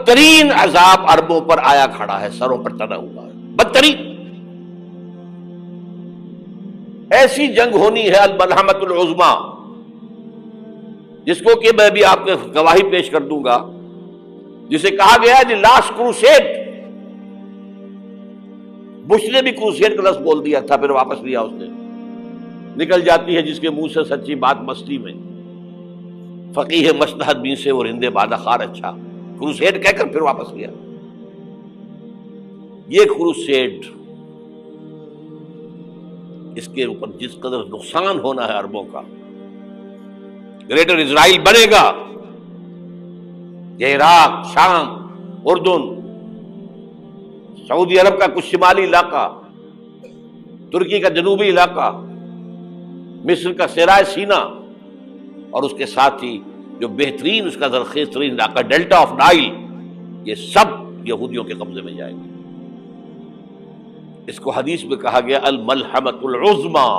بدترین عذاب عربوں پر آیا کھڑا ہے، سروں پر ٹنا ہوا ہے، بدترین۔ ایسی جنگ ہونی ہے الملحمۃ العظمیٰ، جس کو کہ میں بھی آپ کے گواہی پیش کر دوں گا، جسے کہا گیا ہے دی لاسٹ کروسیڈ۔ بش نے بھی کروسیڈ کا لفظ بول دیا تھا، پھر واپس لیا اس نے۔ نکل جاتی ہے جس کے منہ سے سچی بات مستی میں، فقیہ مصلحت بھی سے اور ہندے بادہ خار اچھا، کروسیڈ کہہ کر پھر واپس لیا۔ یہ کروسیڈ، اس کے اوپر جس قدر نقصان ہونا ہے عربوں کا، گریٹر اسرائیل بنے گا، یہ عراق، شام، اردن، سعودی عرب کا کچھ شمالی علاقہ، ترکی کا جنوبی علاقہ، مصر کا صحرائے سینا، اور اس کے ساتھ ہی جو بہترین اس کا زرخیز ترین علاقہ ڈیلٹا آف نائل، یہ سب یہودیوں کے قبضے میں جائے گا۔ اس کو حدیث میں کہا گیا الملحمۃ العظمیٰ۔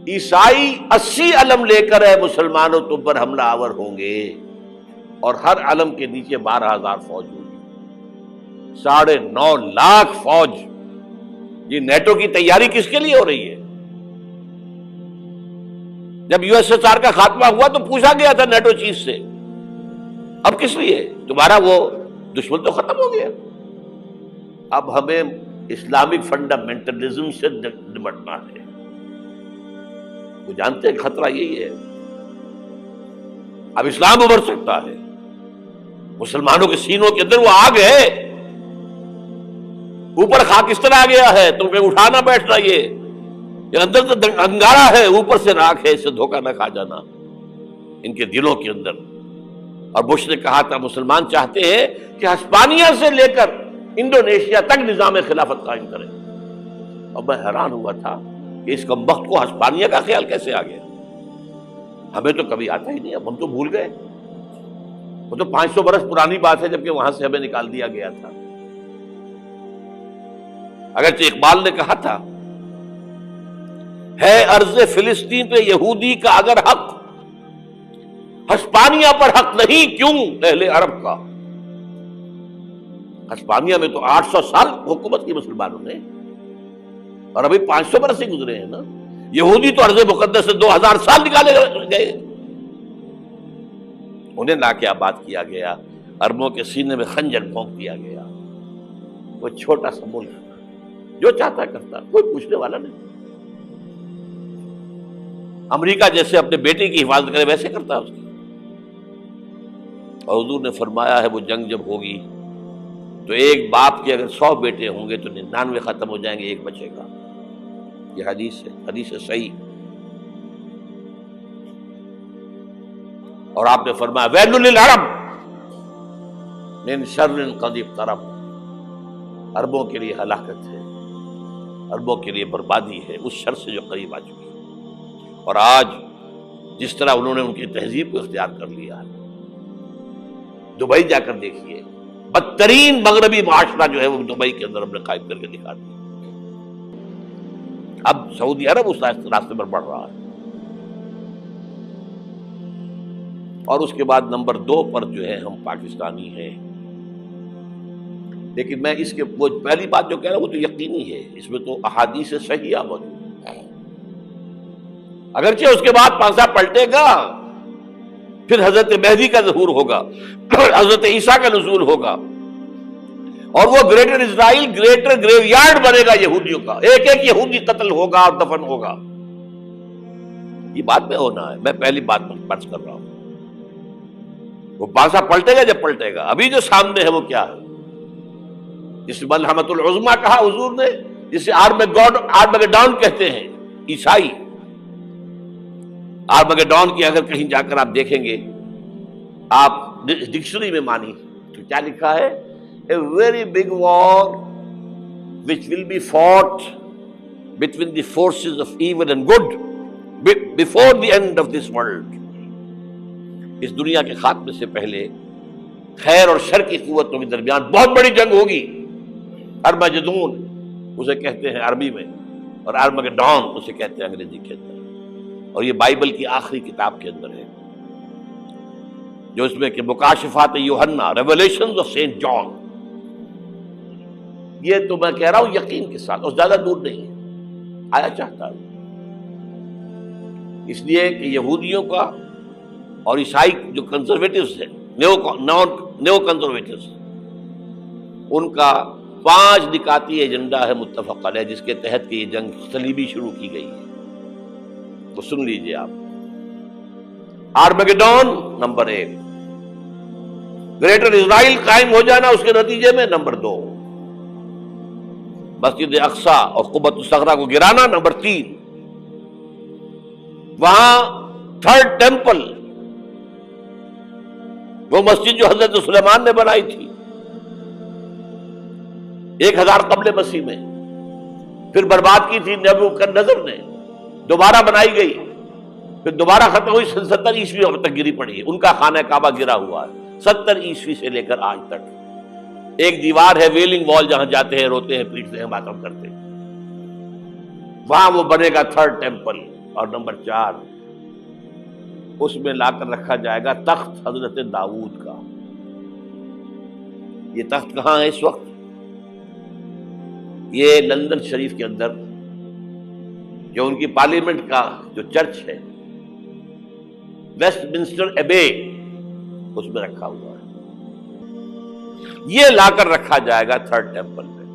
عیسائی 80 علم لے کر ہے مسلمانوں تم پر حملہ آور ہوں گے، اور ہر علم کے نیچے 12,000 فوج ہوگی، 9.5 لاکھ فوج۔ یہ نیٹو کی تیاری کس کے لیے ہو رہی ہے؟ جب یو ایس ایس آر کا خاتمہ ہوا تو پوچھا گیا تھا نیٹو چیف سے، اب کس لیے؟ تمہارا وہ دشمن تو ختم ہو گیا، اب ہمیں اسلامک فنڈامنٹلزم سے نمٹنا ہے۔ وہ جانتے ہیں خطرہ یہی ہے، اب اسلام ابھر سکتا ہے، مسلمانوں کے سینوں کے اندر وہ آگ ہے، اوپر خاکستر آ گیا ہے، تم کو اٹھانا بیٹھنا، یہ اندر تو انگارہ ہے، اوپر سے راکھ ہے، اس سے دھوکہ نہ کھا جانا ان کے دلوں کے اندر۔ اور بش نے کہا تھا مسلمان چاہتے ہیں کہ ہسپانیہ سے لے کر انڈونیشیا تک نظام خلافت قائم کریں، اور میں حیران ہوا تھا کہ اس کمبخت کو ہسپانیہ کا خیال کیسے آ گیا؟ ہمیں تو کبھی آتا ہی نہیں، اب ہم تو بھول گئے، وہ تو 500 برس پرانی بات ہے جبکہ وہاں سے ہمیں نکال دیا گیا تھا۔ اگرچہ اقبال نے کہا تھا ہے ارض فلسطین پہ یہودی کا اگر حق، ہسپانیہ پر حق نہیں کیوں اہل عرب کا؟ ہسپانیہ میں تو 800 سال حکومت کی مسلمانوں نے، اور ابھی 500 برس ہی گزرے ہیں نا۔ یہودی تو ارض مقدس سے 2000 سال نکالے گئے، انہیں لا کے آباد کیا گیا، عربوں کے سینے میں خنجر بھونک دیا گیا۔ وہ چھوٹا سا ملک جو چاہتا کرتا، کوئی پوچھنے والا نہیں۔ امریکہ جیسے اپنے بیٹے کی حفاظت کرے ویسے کرتا اس کی۔ اور حضور نے فرمایا ہے وہ جنگ جب ہوگی تو ایک باپ کے اگر 100 بیٹے ہوں گے تو 99 ختم ہو جائیں گے، ایک بچے گا۔ یہ حدیث ہے، حدیث ہے صحیح۔ اور آپ نے فرمایا ویل للعرب من شر قد اقترب، عربوں کے لیے ہلاکت ہے، عربوں کے لیے بربادی ہے اس شر سے جو قریب آ چکی ہے۔ اور آج جس طرح انہوں نے ان کی تہذیب کو اختیار کر لیا ہے، دبئی جا کر دیکھیے، بدترین مغربی معاشرہ جو ہے وہ دبئی کے اندر ہم نے قائم کر کے دکھا دیا۔ اب سعودی عرب اس راستے پر بڑھ رہا ہے۔ اور اس کے بعد نمبر 2 پر جو ہے ہم پاکستانی ہیں، لیکن میں اس کے وہ پہلی بات جو کہہ رہا ہوں وہ تو یقینی ہے، اس میں تو احادیث صحیحہ موجود ہے۔ اگرچہ اس کے بعد پانسا پلٹے گا، پھر حضرت مہدی کا ظہور ہوگا، حضرت عیسیٰ کا نزول ہوگا، اور وہ گریٹر اسرائیل گریٹر گریو یارڈ بنے گا یہودیوں کا، ایک ایک یہودی قتل ہوگا اور دفن ہوگا۔ یہ بات میں ہونا ہے، میں پہلی بات پر فرض کر رہا ہوں۔ وہ پانسا پلٹے گا جب پلٹے گا، ابھی جو سامنے ہے وہ کیا ہے؟ جس ملحمۃ العظمیٰ کہا حضور نے، جسے آرمگیڈون کہتے ہیں عیسائی۔ آرمگیڈون کی اگر کہیں جا کر آپ دیکھیں گے، آپ ڈکشنری میں مانی تو کیا لکھا ہے؟ A very big war which will be fought between the forces of evil and good before the end of this world. اس دنیا کے خاتمے سے پہلے خیر اور شر کی قوتوں کے درمیان بہت بڑی جنگ ہوگی۔ ارمجدون اسے کہتے ہیں عربی میں، اور آرمگیڈون اسے کہتے ہیں انگریزی کے اندر، اور یہ بائبل کی آخری کتاب کے اندر ہے۔ جو اس میں کہ مکاشفات یوحنا، ریولیشنز آف سینٹ جان، یہ تو میں کہہ رہا ہوں یقین کے ساتھ، اور زیادہ دور نہیں ہے، آیا چاہتا ہے۔ اس لیے کہ یہودیوں کا اور عیسائی جو کنزرویٹوز ہیں، نیو کنزرویٹوز، ان کا 5 نکاتی ایجنڈا ہے متفق علیہ، جس کے تحت کہ یہ جنگ صلیبی شروع کی گئی ہے۔ تو سن لیجئے آپ، آرمیگیڈون نمبر 1، گریٹر اسرائیل قائم ہو جانا اس کے نتیجے میں نمبر 2، مسجد اقصی اور قبۃ الصغریٰ کو گرانا نمبر 3، وہاں 3rd ٹیمپل، وہ مسجد جو حضرت سلیمان نے بنائی تھی 1000 قبل مسیح میں، پھر برباد کی تھی نبوکدنضر نے، دوبارہ بنائی گئی، پھر دوبارہ ختم ہوئی 70 عیسوی تک گری پڑی ہے۔ ان کا خانہ کعبہ گرا ہوا ہے 70 عیسوی سے لے کر آج تک۔ ایک دیوار ہے ویلنگ وال، جہاں جاتے ہیں، روتے ہیں، پیٹتے ہیں، ماتم کرتے ہیں، وہاں وہ بنے گا 3rd ٹیمپل۔ اور نمبر 4، اس میں لا کر رکھا جائے گا تخت حضرت داؤد کا۔ یہ تخت کہاں ہے اس وقت؟ یہ لندن شریف کے اندر، جو ان کی پارلیمنٹ کا جو چرچ ہے، ویسٹ منسٹر ایبے، اس میں رکھا ہوا ہے۔ یہ لا کر رکھا جائے گا 3rd ٹیمپل میں،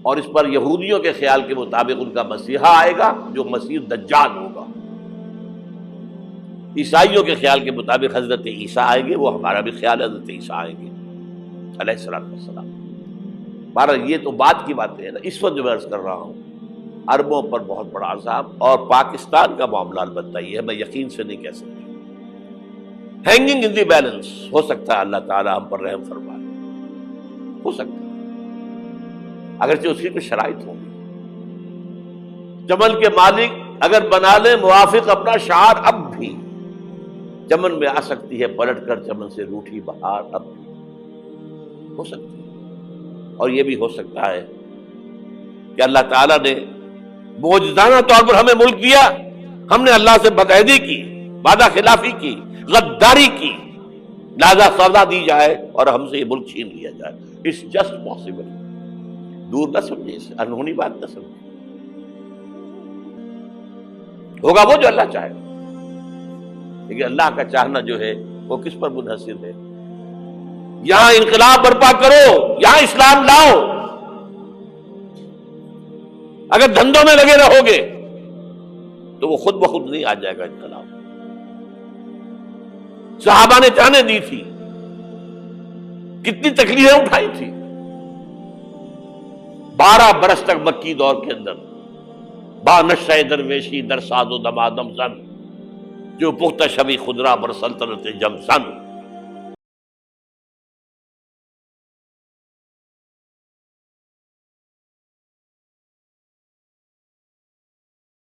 اور اس پر یہودیوں کے خیال کے مطابق ان کا مسیحا آئے گا جو مسیح دجال ہوگا۔ عیسائیوں کے خیال کے مطابق حضرت عیسیٰ آئیں گے، وہ ہمارا بھی خیال ہے حضرت عیسیٰ آئیں گے علیہ السلام۔ بہرحال یہ تو بعد کی باتیں ہیں نا، اس وقت جو میں عرض کر رہا ہوں عربوں پر بہت بڑا عذاب، اور پاکستان کا معاملہ البتہ یہ ہے، میں یقین سے نہیں کہہ سکتا، ہینگنگ ان دی بیلنس، ہو سکتا ہے اللہ تعالیٰ ہم پر رحم فرمائے، ہو سکتا ہے، اگرچہ اس کی کوئی شرائط ہوگی۔ چمن کے مالک اگر بنا لیں موافق اپنا شعار، اب بھی چمن میں آ سکتی ہے پلٹ کر چمن سے روٹھی بہار، اب بھی ہو سکتی ہے۔ اور یہ بھی ہو سکتا ہے کہ اللہ تعالیٰ نے معجزانہ طور پر ہمیں ملک دیا، ہم نے اللہ سے بدعہدی کی، وعدہ خلافی کی، غداری کی، لہذا سزا دی جائے اور ہم سے یہ ملک چھین لیا جائے۔ اٹس جسٹ پاسبل، دور نہ سمجھے، اسے انہونی بات نہ سمجھے، ہوگا وہ جو اللہ چاہے، لیکن اللہ کا چاہنا جو ہے وہ کس پر منحصر ہے؟ یہاں انقلاب برپا کرو، یہاں اسلام لاؤ، اگر دھندوں میں لگے رہو گے تو وہ خود بخود نہیں آ جائے گا انقلاب۔ صحابہ نے جانیں دی تھی، کتنی تکلیفیں اٹھائی تھی، 12 برس تک مکی دور کے اندر با نشہ درویشی در ساز و دمادم زن، جو پختہ شبی خدرا بر سلطنت جم سن،